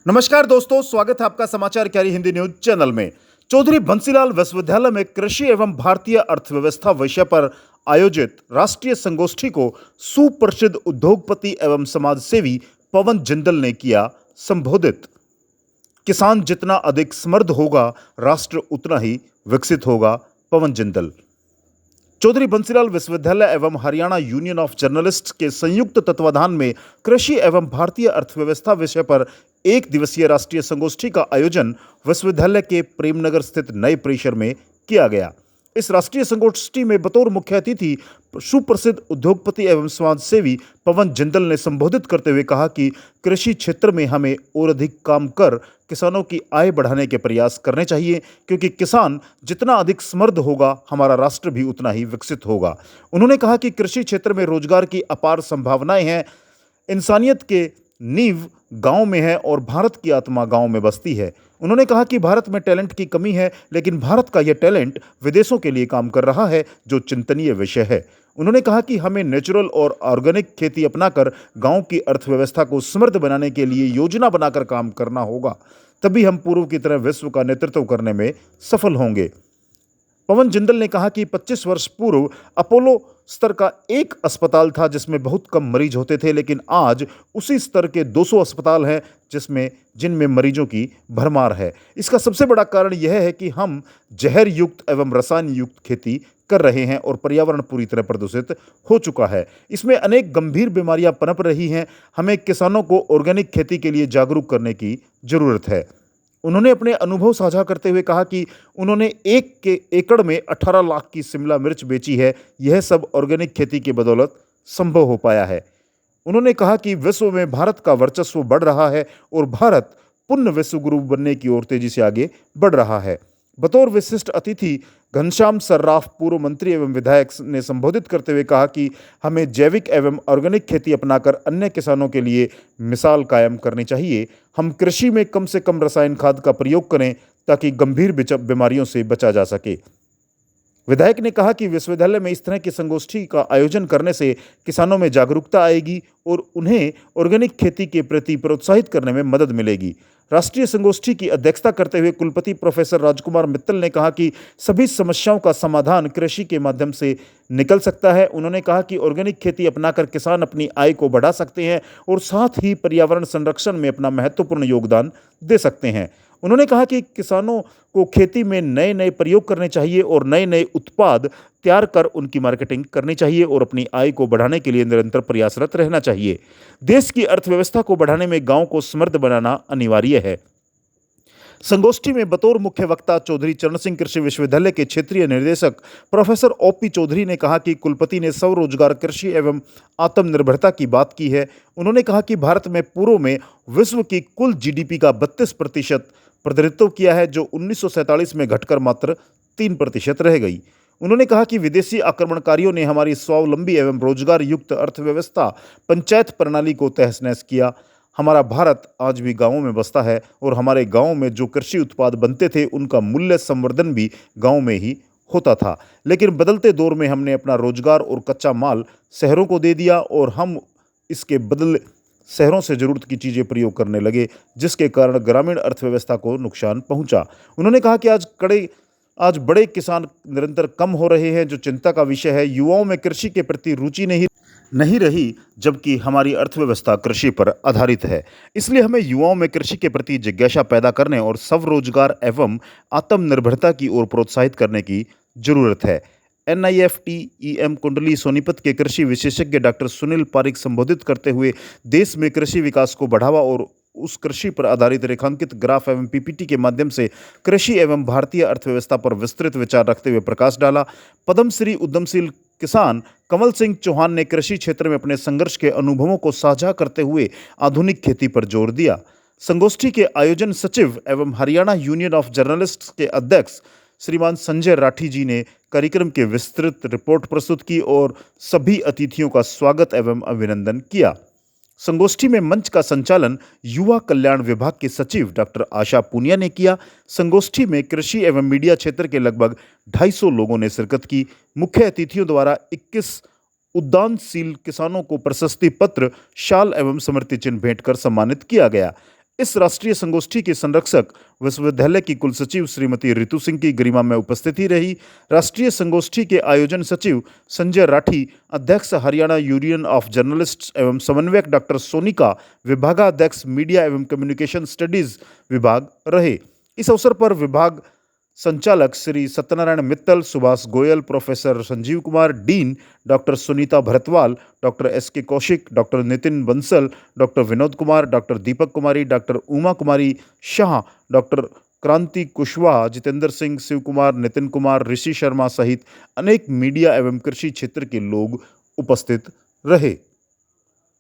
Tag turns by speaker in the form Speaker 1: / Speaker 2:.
Speaker 1: नमस्कार दोस्तों, स्वागत है आपका समाचार क्यारी हिंदी न्यूज चैनल में। चौधरी बंसीलाल विश्वविद्यालय में कृषि एवं भारतीय अर्थव्यवस्था विषय पर आयोजित राष्ट्रीय संगोष्ठी को सुप्रसिद्ध उद्योगपति एवं समाजसेवी पवन जिंदल ने किया संबोधित। किसान जितना अधिक समृद्ध होगा, राष्ट्र उतना ही विकसित होगा। पवन जिंदल। चौधरी बंसीलाल विश्वविद्यालय एवं हरियाणा यूनियन ऑफ जर्नलिस्ट्स के संयुक्त तत्वाधान में कृषि एवं भारतीय अर्थव्यवस्था विषय पर एक दिवसीय राष्ट्रीय संगोष्ठी का आयोजन विश्वविद्यालय के प्रेमनगर स्थित नए परिसर में किया गया। इस राष्ट्रीय संगोष्ठी में बतौर मुख्य अतिथि सुप्रसिद्ध उद्योगपति एवं समाजसेवी पवन जिंदल ने संबोधित करते हुए कहा कि कृषि क्षेत्र में हमें और अधिक काम कर किसानों की आय बढ़ाने के प्रयास करने चाहिए, क्योंकि किसान जितना अधिक समृद्ध होगा, हमारा राष्ट्र भी उतना ही विकसित होगा। उन्होंने कहा कि कृषि क्षेत्र में रोजगार की अपार संभावनाएं हैं। इंसानियत के नींव गांव में है और भारत की आत्मा गांव में बसती है। उन्होंने कहा कि भारत में टैलेंट की कमी है, लेकिन भारत का यह टैलेंट विदेशों के लिए काम कर रहा है, जो चिंतनीय विषय है। उन्होंने कहा कि हमें नेचुरल और ऑर्गेनिक खेती अपनाकर गांव की अर्थव्यवस्था को समृद्ध बनाने के लिए योजना बनाकर काम करना होगा, तभी हम पूर्व की तरह विश्व का नेतृत्व करने में सफल होंगे। पवन जिंदल ने कहा कि 25 वर्ष पूर्व अपोलो स्तर का एक अस्पताल था जिसमें बहुत कम मरीज होते थे, लेकिन आज उसी स्तर के 200 अस्पताल हैं जिनमें मरीजों की भरमार है। इसका सबसे बड़ा कारण यह है कि हम जहर युक्त एवं रसायन युक्त खेती कर रहे हैं और पर्यावरण पूरी तरह प्रदूषित हो चुका है। इसमें अनेक गंभीर बीमारियां पनप रही हैं। हमें किसानों को ऑर्गेनिक खेती के लिए जागरूक करने की जरूरत है। उन्होंने अपने अनुभव साझा करते हुए कहा कि उन्होंने एक एकड़ में 18 लाख की शिमला मिर्च बेची है। यह सब ऑर्गेनिक खेती की बदौलत संभव हो पाया है। उन्होंने कहा कि विश्व में भारत का वर्चस्व बढ़ रहा है और भारत पुण्य विश्व गुरु बनने की ओर तेजी से आगे बढ़ रहा है। बतौर विशिष्ट अतिथि घनश्याम सर्राफ पूर्व मंत्री एवं विधायक ने संबोधित करते हुए कहा कि हमें जैविक एवं ऑर्गेनिक खेती अपनाकर अन्य किसानों के लिए मिसाल कायम करनी चाहिए। हम कृषि में कम से कम रसायन खाद का प्रयोग करें ताकि गंभीर बीमारियों से बचा जा सके। विधायक ने कहा कि विश्वविद्यालय में इस तरह की संगोष्ठी का आयोजन करने से किसानों में जागरूकता आएगी और उन्हें ऑर्गेनिक खेती के प्रति प्रोत्साहित करने में मदद मिलेगी। राष्ट्रीय संगोष्ठी की अध्यक्षता करते हुए कुलपति प्रोफेसर राजकुमार मित्तल ने कहा कि सभी समस्याओं का समाधान कृषि के माध्यम से निकल सकता है। उन्होंने कहा कि ऑर्गेनिक खेती अपनाकर किसान अपनी आय को बढ़ा सकते हैं और साथ ही पर्यावरण संरक्षण में अपना महत्वपूर्ण योगदान दे सकते हैं। उन्होंने कहा कि किसानों को खेती में नए नए प्रयोग करने चाहिए और नए नए उत्पाद तैयार कर उनकी मार्केटिंग करनी चाहिए और अपनी आय को बढ़ाने के लिए निरंतर प्रयासरत रहना चाहिए। देश की अर्थव्यवस्था को बढ़ाने में गांव को समृद्ध बनाना अनिवार्य है। संगोष्ठी में बतौर मुख्य वक्ता चौधरी चरण सिंह कृषि विश्वविद्यालय के क्षेत्रीय निदेशक प्रोफेसर ओपी चौधरी ने कहा कि कुलपति ने स्वरोजगार, कृषि एवं आत्मनिर्भरता की बात की है। उन्होंने कहा कि भारत में पूर्व में विश्व की कुल जीडीपी का 32% प्रतिनिधित्व किया है, जो 1947 में घटकर मात्र 3% रह गई। उन्होंने कहा कि विदेशी आक्रमणकारियों ने हमारी स्वावलंबी एवं रोजगार युक्त अर्थव्यवस्था पंचायत प्रणाली को तहस नहस किया। हमारा भारत आज भी गांवों में बसता है और हमारे गांवों में जो कृषि उत्पाद बनते थे उनका मूल्य संवर्धन भी गांव में ही होता था, लेकिन बदलते दौर में हमने अपना रोजगार और कच्चा माल शहरों को दे दिया और हम इसके बदले शहरों से जरूरत की चीज़ें प्रयोग करने लगे, जिसके कारण ग्रामीण अर्थव्यवस्था को नुकसान पहुंचा। उन्होंने कहा कि आज बड़े किसान निरंतर कम हो रहे हैं, जो चिंता का विषय है। युवाओं में कृषि के प्रति रुचि नहीं रही, जबकि हमारी अर्थव्यवस्था कृषि पर आधारित है। इसलिए हमें युवाओं में कृषि के प्रति जिज्ञासा पैदा करने और स्वरोजगार एवं आत्मनिर्भरता की ओर प्रोत्साहित करने की जरूरत है। NIFTEM कुंडली सोनीपत के कृषि विशेषज्ञ डॉक्टर सुनील पारिक संबोधित करते हुए देश में कृषि विकास को बढ़ावा और उस कृषि पर आधारित रेखांकित ग्राफ एवं PPT के माध्यम से कृषि एवं भारतीय अर्थव्यवस्था पर विस्तृत विचार रखते हुए प्रकाश डाला। पद्मश्री उद्यमशील किसान कमल सिंह चौहान ने कृषि क्षेत्र में अपने संघर्ष के अनुभवों को साझा करते हुए आधुनिक खेती पर जोर दिया। संगोष्ठी के आयोजन सचिव एवं हरियाणा यूनियन ऑफ जर्नलिस्ट्स के अध्यक्ष श्रीमान संजय राठी जी ने कार्यक्रम की विस्तृत रिपोर्ट प्रस्तुत की और सभी अतिथियों का स्वागत एवं अभिनंदन किया। संगोष्ठी में मंच का संचालन युवा कल्याण विभाग के सचिव डॉक्टर आशा पूनिया ने किया। संगोष्ठी में कृषि एवं मीडिया क्षेत्र के लगभग 250 लोगों ने शिरकत की। मुख्य अतिथियों द्वारा 21 उद्यानशील किसानों को प्रशस्ति पत्र, शाल एवं स्मृति चिन्ह भेंट कर सम्मानित किया गया। इस राष्ट्रीय संगोष्ठी के संरक्षक विश्वविद्यालय की कुलसचिव श्रीमती रितु सिंह की गरिमा में उपस्थिति रही। राष्ट्रीय संगोष्ठी के आयोजन सचिव संजय राठी, अध्यक्ष हरियाणा यूनियन ऑफ जर्नलिस्ट्स एवं समन्वयक डॉक्टर सोनिका, विभागाध्यक्ष मीडिया एवं कम्युनिकेशन स्टडीज विभाग रहे। इस अवसर पर विभाग संचालक Shri Satyanarayan Mittal, Subhash Goyal, professor Sanjeev Kumar, dean doctor Sunita Bhartwal, doctor S K. Kaushik, doctor Nitin Bansal, doctor Vinod Kumar, doctor Deepak Kumari, doctor Uma Kumari Shah, doctor Kranti Kushwaha, Jitendra Singh, Shiv Kumar, Nitin Kumar, ऋषि शर्मा सहित अनेक मीडिया एवं कृषि क्षेत्र के लोग उपस्थित रहे।